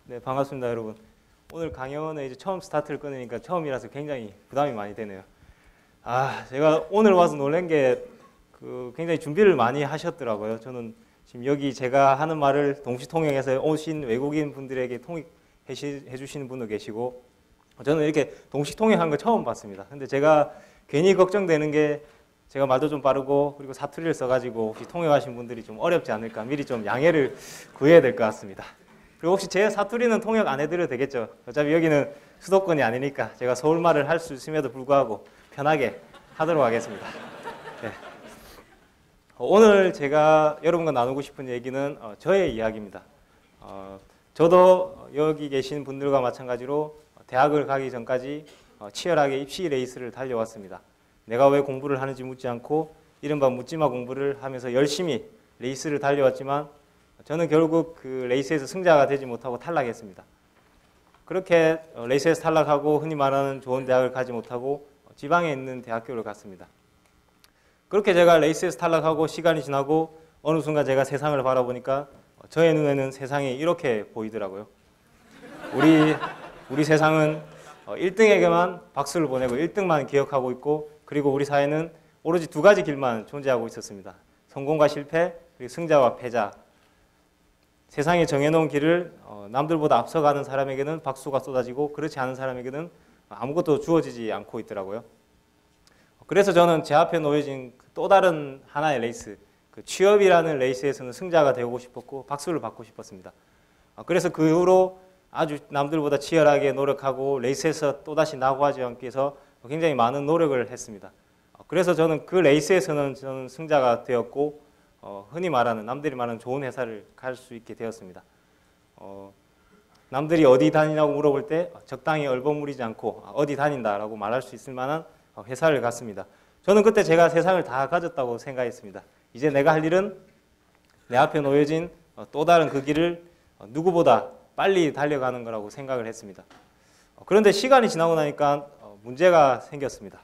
네, 반갑습니다, 여러분. 오늘 강연은 이제 처음 스타트를 끊으니까 처음이라서 굉장히 부담이 많이 되네요. 제가 오늘 와서 놀란 게 굉장히 준비를 많이 하셨더라고요. 저는 지금 여기 제가 하는 말을 동시통역해서 오신 외국인 분들에게 통역해 주시는 분도 계시고, 저는 이렇게 동시통역한 거 처음 봤습니다. 근데 제가 괜히 걱정되는 게 제가 말도 좀 빠르고 그리고 사투리를 써가지고 혹시 통역하신 분들이 좀 어렵지 않을까 미리 좀 양해를 구해야 될 것 같습니다. 그리고 혹시 제 사투리는 통역 안 해드려도 되겠죠? 어차피 여기는 수도권이 아니니까 제가 서울말을 할 수 있음에도 불구하고 편하게 하도록 하겠습니다. 네. 오늘 제가 여러분과 나누고 싶은 얘기는 저의 이야기입니다. 저도 여기 계신 분들과 마찬가지로 대학을 가기 전까지 치열하게 입시 레이스를 달려왔습니다. 내가 왜 공부를 하는지 묻지 않고 이른바 묻지마 공부를 하면서 열심히 레이스를 달려왔지만 저는 결국 그 레이스에서 승자가 되지 못하고 탈락했습니다. 그렇게 레이스에서 탈락하고 흔히 말하는 좋은 대학을 가지 못하고 지방에 있는 대학교를 갔습니다. 그렇게 제가 레이스에서 탈락하고 시간이 지나고 어느 순간 제가 세상을 바라보니까 저의 눈에는 세상이 이렇게 보이더라고요. 우리 세상은 1등에게만 박수를 보내고 1등만 기억하고 있고, 그리고 우리 사회는 오로지 두 가지 길만 존재하고 있었습니다. 성공과 실패, 그리고 승자와 패자. 세상에 정해놓은 길을 남들보다 앞서가는 사람에게는 박수가 쏟아지고 그렇지 않은 사람에게는 아무것도 주어지지 않고 있더라고요. 그래서 저는 제 앞에 놓여진 또 다른 하나의 레이스, 취업이라는 레이스에서는 승자가 되고 싶었고 박수를 받고 싶었습니다. 그래서 그 이후로 아주 남들보다 치열하게 노력하고 레이스에서 또다시 낙오하지 않기 위해서 굉장히 많은 노력을 했습니다. 그래서 저는 그 레이스에서는 저는 승자가 되었고 흔히 말하는 남들이 말하는 좋은 회사를 갈 수 있게 되었습니다. 남들이 어디 다니냐고 물어볼 때 적당히 얼버무리지 않고 어디 다닌다라고 말할 수 있을 만한 회사를 갔습니다. 저는 그때 제가 세상을 다 가졌다고 생각했습니다. 이제 내가 할 일은 내 앞에 놓여진 또 다른 그 길을 누구보다 빨리 달려가는 거라고 생각을 했습니다. 그런데 시간이 지나고 나니까 문제가 생겼습니다.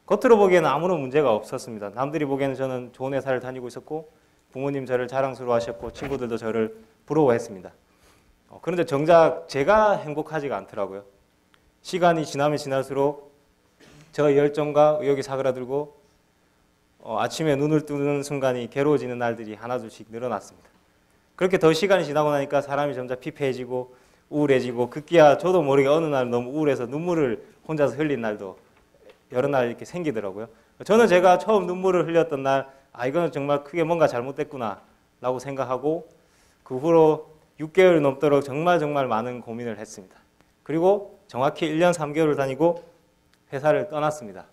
겉으로 보기에는 아무런 문제가 없었습니다. 남들이 보기에는 저는 좋은 회사를 다니고 있었고 부모님 저를 자랑스러워하셨고 친구들도 저를 부러워했습니다. 그런데 정작 제가 행복하지가 않더라고요. 시간이 지나면 지날수록 저 열정과 의욕이 사그라들고 아침에 눈을 뜨는 순간이 괴로워지는 날들이 하나둘씩 늘어났습니다. 그렇게 더 시간이 지나고 나니까 사람이 점점 피폐해지고 우울해지고 급기야 저도 모르게 어느 날 너무 우울해서 눈물을 혼자서 흘린 날도 여러 날 이렇게 생기더라고요. 저는 제가 처음 눈물을 흘렸던 날 이거는 정말 크게 뭔가 잘못됐구나 라고 생각하고 그 후로 6개월이 넘도록 정말 많은 고민을 했습니다. 그리고 정확히 1년 3개월을 다니고 회사를 떠났습니다.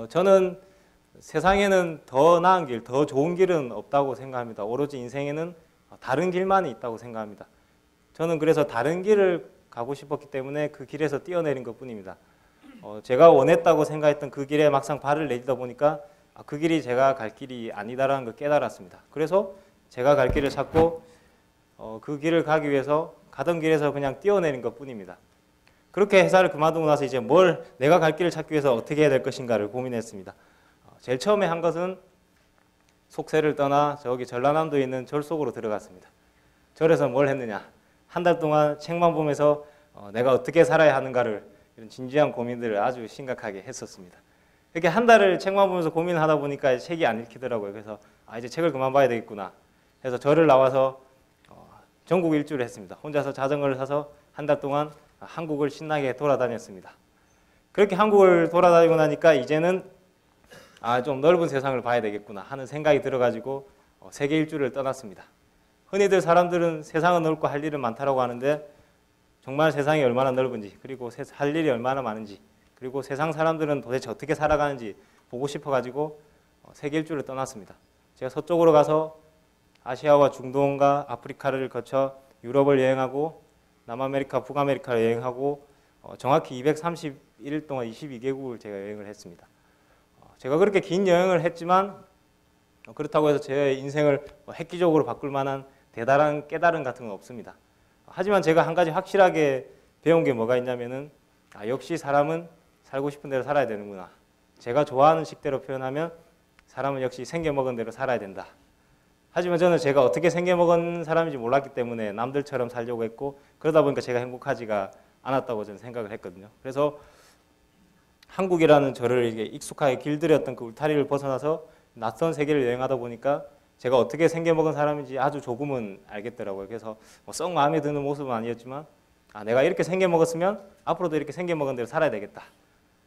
저는 세상에는 더 나은 길, 더 좋은 길은 없다고 생각합니다. 오로지 인생에는 다른 길만이 있다고 생각합니다. 저는 그래서 다른 길을 가고 싶었기 때문에 그 길에서 뛰어내린 것뿐입니다. 제가 원했다고 생각했던 그 길에 막상 발을 내딛다 보니까 그 길이 제가 갈 길이 아니다라는 걸 깨달았습니다. 그래서 제가 갈 길을 찾고 그 길을 가기 위해서 가던 길에서 그냥 뛰어내린 것뿐입니다. 그렇게 회사를 그만두고 나서 이제 내가 갈 길을 찾기 위해서 어떻게 해야 될 것인가를 고민했습니다. 제일 처음에 한 것은 속세를 떠나 저기 전라남도에 있는 절 속으로 들어갔습니다. 절에서 뭘 했느냐? 한 달 동안 책만 보면서 내가 어떻게 살아야 하는가를 이런 진지한 고민들을 아주 심각하게 했었습니다. 이렇게 한 달을 책만 보면서 고민을 하다 보니까 책이 안 읽히더라고요. 그래서 이제 책을 그만 봐야 되겠구나 해서 절을 나와서 전국 일주를 했습니다. 혼자서 자전거를 사서 한 달 동안 한국을 신나게 돌아다녔습니다. 그렇게 한국을 돌아다니고 나니까 이제는 좀 넓은 세상을 봐야 되겠구나 하는 생각이 들어가지고 세계 일주를 떠났습니다. 흔히들 사람들은 세상은 넓고 할 일은 많다라고 하는데 정말 세상이 얼마나 넓은지 그리고 할 일이 얼마나 많은지 그리고 세상 사람들은 도대체 어떻게 살아가는지 보고 싶어가지고 세계 일주를 떠났습니다. 제가 서쪽으로 가서 아시아와 중동과 아프리카를 거쳐 유럽을 여행하고 남아메리카, 북아메리카를 여행하고 정확히 231일 동안 22개국을 제가 여행을 했습니다. 제가 그렇게 긴 여행을 했지만 그렇다고 해서 제 인생을 획기적으로 바꿀 만한 대단한 깨달음 같은 건 없습니다. 하지만 제가 한 가지 확실하게 배운 게 뭐가 있냐면은 역시 사람은 살고 싶은 대로 살아야 되는구나. 제가 좋아하는 식대로 표현하면 사람은 역시 생겨먹은 대로 살아야 된다. 하지만 저는 제가 어떻게 생겨먹은 사람인지 몰랐기 때문에 남들처럼 살려고 했고 그러다 보니까 제가 행복하지가 않았다고 저는 생각을 했거든요. 그래서 한국이라는 저를 이게 익숙하게 길들였던 그 울타리를 벗어나서 낯선 세계를 여행하다 보니까 제가 어떻게 생겨먹은 사람인지 아주 조금은 알겠더라고요. 그래서 썩 마음에 드는 모습은 아니었지만 내가 이렇게 생겨먹었으면 앞으로도 이렇게 생겨먹은 대로 살아야 되겠다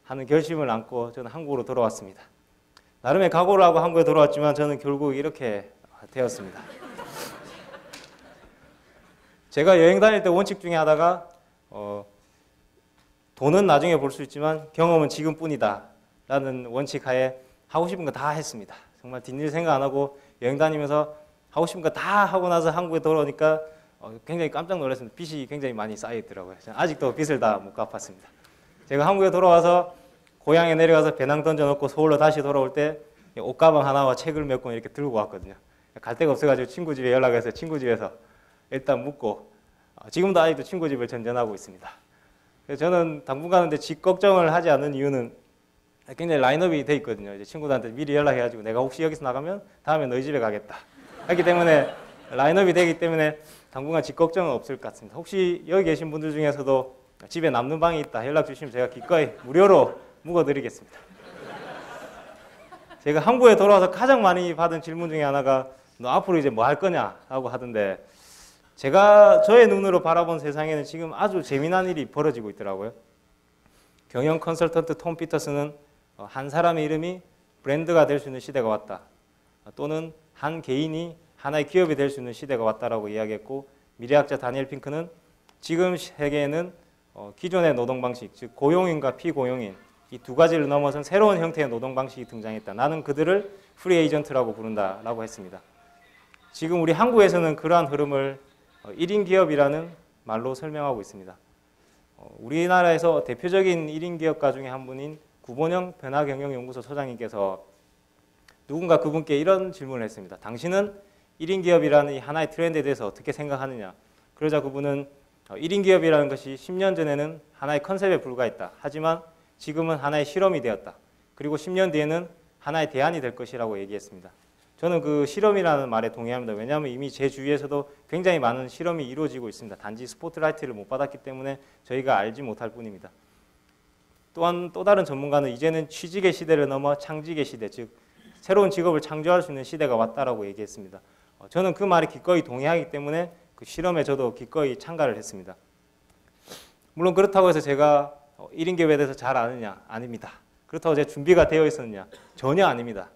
하는 결심을 안고 저는 한국으로 돌아왔습니다. 나름의 각오를 하고 한국에 돌아왔지만 저는 결국 이렇게 되었습니다. 제가 여행 다닐 때 원칙 중에 하나가 돈은 나중에 볼 수 있지만 경험은 지금뿐이다 라는 원칙 하에 하고 싶은 거 다 했습니다. 정말 뒷일 생각 안 하고 여행 다니면서 하고 싶은 거 다 하고 나서 한국에 돌아오니까 굉장히 깜짝 놀랐습니다. 빚이 굉장히 많이 쌓여 있더라고요. 저는 아직도 빚을 다 못 갚았습니다. 제가 한국에 돌아와서 고향에 내려가서 배낭 던져놓고 서울로 다시 돌아올 때 옷가방 하나와 책을 몇 권 이렇게 들고 왔거든요. 갈 데가 없어가지고 친구 집에 연락해서 친구 집에서 일단 묵고 지금도 아직도 친구 집을 전전하고 있습니다. 그래서 저는 당분 가는데 집 걱정을 하지 않는 이유는 굉장히 라인업이 돼 있거든요. 이제 친구들한테 미리 연락해가지고 내가 혹시 여기서 나가면 다음에 너희 집에 가겠다. 그렇기 때문에 라인업이 되기 때문에 당분간 집 걱정은 없을 것 같습니다. 혹시 여기 계신 분들 중에서도 집에 남는 방이 있다 연락 주시면 제가 기꺼이 무료로 묵어드리겠습니다. 제가 한국에 돌아와서 가장 많이 받은 질문 중에 하나가 너 앞으로 이제 뭐 할 거냐 하고 하던데 제가 저의 눈으로 바라본 세상에는 지금 아주 재미난 일이 벌어지고 있더라고요. 경영 컨설턴트 톰 피터스는 한 사람의 이름이 브랜드가 될 수 있는 시대가 왔다. 또는 한 개인이 하나의 기업이 될 수 있는 시대가 왔다라고 이야기했고 미래학자 다니엘 핑크는 지금 세계에는 기존의 노동 방식, 즉 고용인과 피고용인 이 두 가지를 넘어선 새로운 형태의 노동 방식이 등장했다. 나는 그들을 프리 에이전트라고 부른다라고 했습니다. 지금 우리 한국에서는 그러한 흐름을 1인 기업이라는 말로 설명하고 있습니다. 우리나라에서 대표적인 1인 기업가 중에 한 분인 구본영 변화경영연구소 소장님께서 누군가 그분께 이런 질문을 했습니다. 당신은 1인 기업이라는 이 하나의 트렌드에 대해서 어떻게 생각하느냐? 그러자 그분은 1인 기업이라는 것이 10년 전에는 하나의 컨셉에 불과했다. 하지만 지금은 하나의 실험이 되었다. 그리고 10년 뒤에는 하나의 대안이 될 것이라고 얘기했습니다. 저는 그 실험이라는 말에 동의합니다. 왜냐하면 이미 제 주위에서도 굉장히 많은 실험이 이루어지고 있습니다. 단지 스포트라이트를 못 받았기 때문에 저희가 알지 못할 뿐입니다. 또한 또 다른 전문가는 이제는 취직의 시대를 넘어 창직의 시대, 즉 새로운 직업을 창조할 수 있는 시대가 왔다라고 얘기했습니다. 저는 그 말에 기꺼이 동의하기 때문에 그 실험에 저도 기꺼이 참가를 했습니다. 물론 그렇다고 해서 제가 1인 기업에 대해서 잘 아느냐? 아닙니다. 그렇다고 제 준비가 되어 있었느냐? 전혀 아닙니다.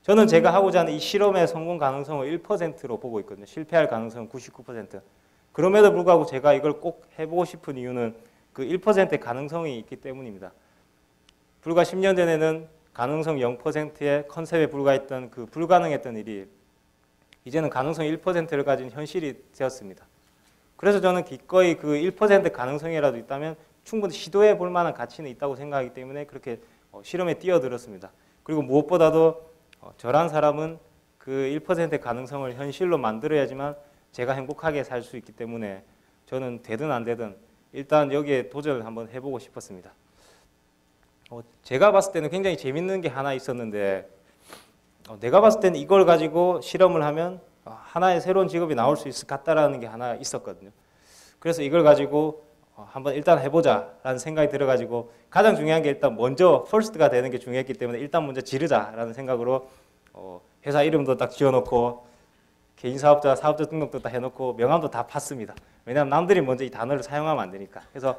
저는 제가 하고자 하는 이 실험의 성공 가능성을 1%로 보고 있거든요. 실패할 가능성은 99%. 그럼에도 불구하고 제가 이걸 꼭 해보고 싶은 이유는 그 1%의 가능성이 있기 때문입니다. 불과 10년 전에는 가능성 0%의 컨셉에 불과했던 그 불가능했던 일이 이제는 가능성 1%를 가진 현실이 되었습니다. 그래서 저는 기꺼이 그 1% 가능성이라도 있다면 충분히 시도해 볼 만한 가치는 있다고 생각하기 때문에 그렇게 실험에 뛰어들었습니다. 그리고 무엇보다도 저란 사람은 그 1%의 가능성을 현실로 만들어야지만 제가 행복하게 살 수 있기 때문에 저는 되든 안 되든 일단 여기에 도전을 한번 해보고 싶었습니다. 제가 봤을 때는 굉장히 재밌는 게 하나 있었는데 내가 봤을 때는 이걸 가지고 실험을 하면 하나의 새로운 직업이 나올 수 있을 것 같다라는 게 하나 있었거든요. 그래서 이걸 가지고 한번 일단 해보자라는 생각이 들어가지고 가장 중요한 게 일단 먼저 퍼스트가 되는 게 중요했기 때문에 일단 먼저 지르자라는 생각으로 회사 이름도 딱 지어놓고 개인 사업자 등록도 다 해놓고 명함도 다 팠습니다. 왜냐하면 남들이 먼저 이 단어를 사용하면 안 되니까. 그래서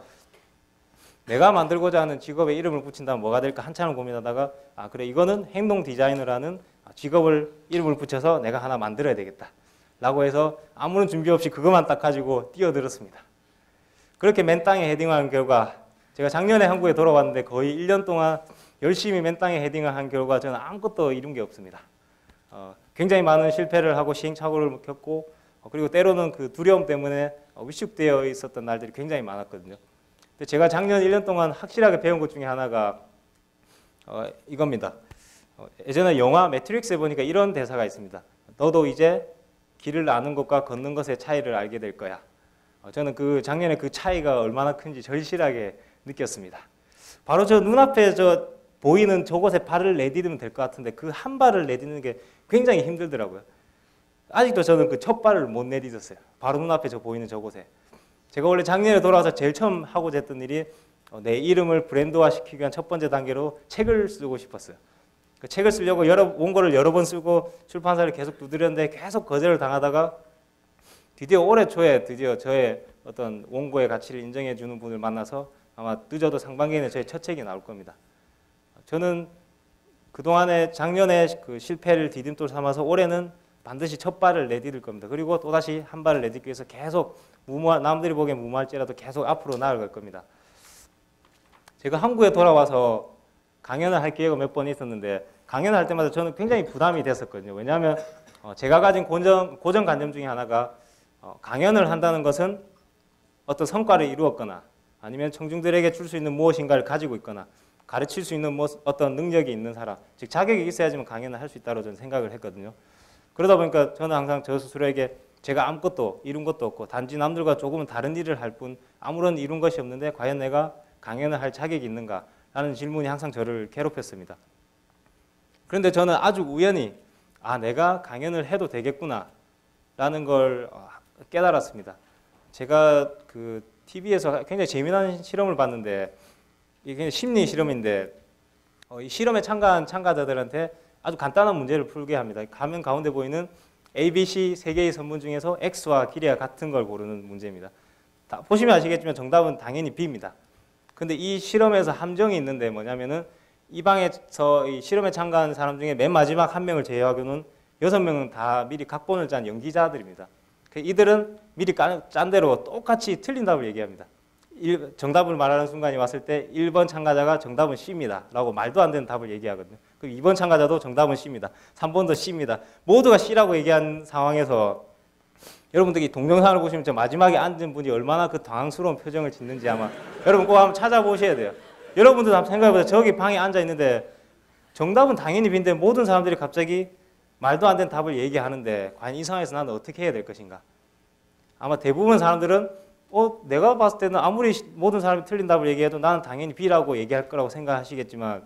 내가 만들고자 하는 직업에 이름을 붙인다면 뭐가 될까 한참을 고민하다가 그래 이거는 행동 디자이너라는 직업을 이름을 붙여서 내가 하나 만들어야 되겠다 라고 해서 아무런 준비 없이 그것만 딱 가지고 뛰어들었습니다. 그렇게 맨 땅에 헤딩한 결과 제가 작년에 한국에 돌아왔는데 거의 1년 동안 열심히 맨 땅에 헤딩을 한 결과 저는 아무것도 이룬 게 없습니다. 굉장히 많은 실패를 하고 시행착오를 겪고 그리고 때로는 그 두려움 때문에 위축되어 있었던 날들이 굉장히 많았거든요. 근데 제가 작년 1년 동안 확실하게 배운 것 중에 하나가 이겁니다. 예전에 영화 매트릭스에 보니까 이런 대사가 있습니다. 너도 이제 길을 아는 것과 걷는 것의 차이를 알게 될 거야. 저는 그 작년에 그 차이가 얼마나 큰지 절실하게 느꼈습니다. 바로 저 눈앞에 저 보이는 저곳에 발을 내디디면 될 것 같은데 그 한 발을 내딛는 게 굉장히 힘들더라고요. 아직도 저는 그 첫 발을 못 내딛었어요. 바로 눈앞에 저 보이는 저곳에. 제가 원래 작년에 돌아와서 제일 처음 하고자 했던 일이 내 이름을 브랜드화시키기 위한 첫 번째 단계로 책을 쓰고 싶었어요. 그 책을 쓰려고 원고를 여러 번 쓰고 출판사를 계속 두드렸는데 계속 거절을 당하다가 드디어 올해 초에 드디어 저의 어떤 원고의 가치를 인정해 주는 분을 만나서 아마 늦어도 상반기에는 저의 첫 책이 나올 겁니다. 저는 그동안에 작년에 그 실패를 디딤돌 삼아서 올해는 반드시 첫 발을 내디딜 겁니다. 그리고 또다시 한 발을 내딛기 위해서 계속 남들이 보기엔 무모할지라도 계속 앞으로 나아갈 겁니다. 제가 한국에 돌아와서 강연을 할 기회가 몇 번 있었는데 강연을 할 때마다 저는 굉장히 부담이 됐었거든요. 왜냐하면 제가 가진 고정관념 중에 하나가 강연을 한다는 것은 어떤 성과를 이루었거나 아니면 청중들에게 줄 수 있는 무엇인가를 가지고 있거나 가르칠 수 있는 어떤 능력이 있는 사람, 즉 자격이 있어야지만 강연을 할 수 있다고 저는 생각을 했거든요. 그러다 보니까 저는 항상 저 스스로에게 제가 아무것도 이룬 것도 없고 단지 남들과 조금은 다른 일을 할 뿐 아무런 이룬 것이 없는데 과연 내가 강연을 할 자격이 있는가 라는 질문이 항상 저를 괴롭혔습니다. 그런데 저는 아주 우연히 내가 강연을 해도 되겠구나 라는 걸 깨달았습니다. 제가 그 TV에서 굉장히 재미난 실험을 봤는데 이게 심리 실험인데 이 실험에 참가한 참가자들한테 아주 간단한 문제를 풀게 합니다. 화면 가운데 보이는 A, B, C 세 개의 선문 중에서 X와 길이가 같은 걸 고르는 문제입니다. 보시면 아시겠지만 정답은 당연히 B입니다. 근데 이 실험에서 함정이 있는데 뭐냐면은 이 방에서 이 실험에 참가한 사람 중에 맨 마지막 한 명을 제외하고는 6명은 다 미리 각본을 짠 연기자들입니다. 이들은 미리 짠 대로 똑같이 틀린 답을 얘기합니다. 정답을 말하는 순간이 왔을 때 1번 참가자가 정답은 C입니다 라고 말도 안 되는 답을 얘기하거든요. 그리고 2번 참가자도 정답은 C입니다. 3번도 C입니다. 모두가 C라고 얘기한 상황에서 여러분들이 동영상을 보시면 저 마지막에 앉은 분이 얼마나 그 당황스러운 표정을 짓는지 아마 여러분 꼭 한번 찾아보셔야 돼요. 여러분들도 한번 생각해보세요. 저기 방에 앉아 있는데 정답은 당연히 B인데 모든 사람들이 갑자기 말도 안 되는 답을 얘기하는데 과연 이 상황에서 나는 어떻게 해야 될 것인가? 아마 대부분 사람들은 내가 봤을 때는 아무리 모든 사람이 틀린 답을 얘기해도 나는 당연히 B라고 얘기할 거라고 생각하시겠지만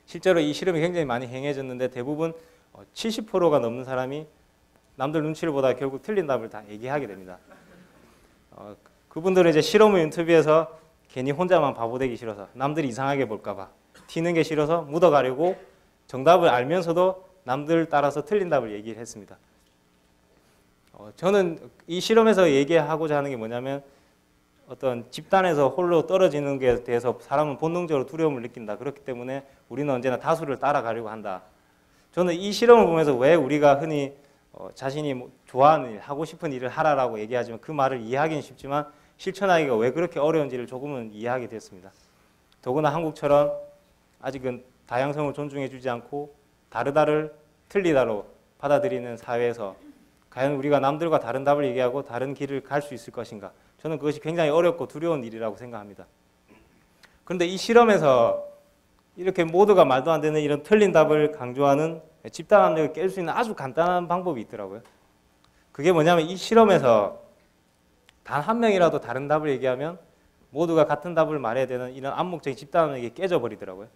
실제로 이 실험이 굉장히 많이 행해졌는데 대부분 70%가 넘는 사람이 남들 눈치를 보다가 결국 틀린 답을 다 얘기하게 됩니다. 그분들은 이제 실험을 인터뷰에서 괜히 혼자만 바보 되기 싫어서 남들이 이상하게 볼까 봐 튀는 게 싫어서 묻어가려고 정답을 알면서도 남들 따라서 틀린 답을 얘기를 했습니다. 저는 이 실험에서 얘기하고자 하는 게 뭐냐면 어떤 집단에서 홀로 떨어지는 것에 대해서 사람은 본능적으로 두려움을 느낀다. 그렇기 때문에 우리는 언제나 다수를 따라가려고 한다. 저는 이 실험을 보면서 왜 우리가 흔히 자신이 좋아하는 일, 하고 싶은 일을 하라라고 얘기하지만 그 말을 이해하기는 쉽지만 실천하기가 왜 그렇게 어려운지를 조금은 이해하게 됐습니다. 더구나 한국처럼 아직은 다양성을 존중해 주지 않고 다르다를 틀리다로 받아들이는 사회에서 과연 우리가 남들과 다른 답을 얘기하고 다른 길을 갈 수 있을 것인가? 저는 그것이 굉장히 어렵고 두려운 일이라고 생각합니다. 그런데 이 실험에서 이렇게 모두가 말도 안 되는 이런 틀린 답을 강조하는 집단 압력을 깰 수 있는 아주 간단한 방법이 있더라고요. 그게 뭐냐면 이 실험에서 단 한 명이라도 다른 답을 얘기하면 모두가 같은 답을 말해야 되는 이런 암묵적인 집단 압력이 깨져버리더라고요.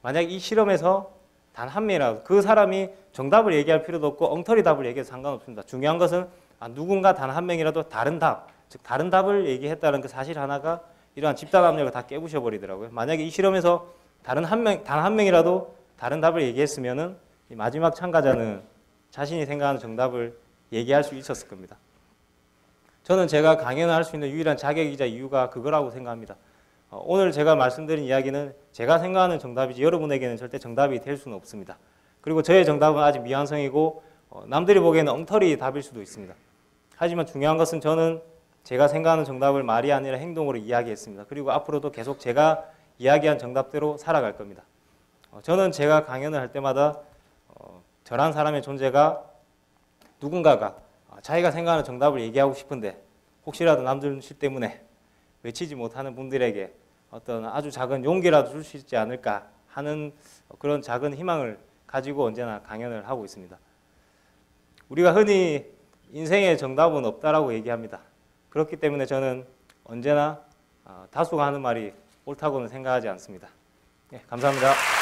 만약 이 실험에서 단 한 명이라도 그 사람이 정답을 얘기할 필요도 없고 엉터리 답을 얘기해도 상관없습니다. 중요한 것은 누군가 단 한 명이라도 다른 답, 즉 다른 답을 얘기했다는 그 사실 하나가 이러한 집단 압력을 다 깨부셔 버리더라고요. 만약에 이 실험에서 단 한 명이라도 다른 답을 얘기했으면은 이 마지막 참가자는 자신이 생각하는 정답을 얘기할 수 있었을 겁니다. 저는 제가 강연을 할 수 있는 유일한 자격이자 이유가 그거라고 생각합니다. 오늘 제가 말씀드린 이야기는 제가 생각하는 정답이지 여러분에게는 절대 정답이 될 수는 없습니다. 그리고 저의 정답은 아직 미완성이고 남들이 보기에는 엉터리 답일 수도 있습니다. 하지만 중요한 것은 저는 제가 생각하는 정답을 말이 아니라 행동으로 이야기했습니다. 그리고 앞으로도 계속 제가 이야기한 정답대로 살아갈 겁니다. 저는 제가 강연을 할 때마다 저란 사람의 존재가 누군가가 자기가 생각하는 정답을 얘기하고 싶은데 혹시라도 남들 눈치 때문에 외치지 못하는 분들에게 어떤 아주 작은 용기라도 줄 수 있지 않을까 하는 그런 작은 희망을 가지고 언제나 강연을 하고 있습니다. 우리가 흔히 인생의 정답은 없다라고 얘기합니다. 그렇기 때문에 저는 언제나 다수가 하는 말이 옳다고는 생각하지 않습니다. 네, 감사합니다.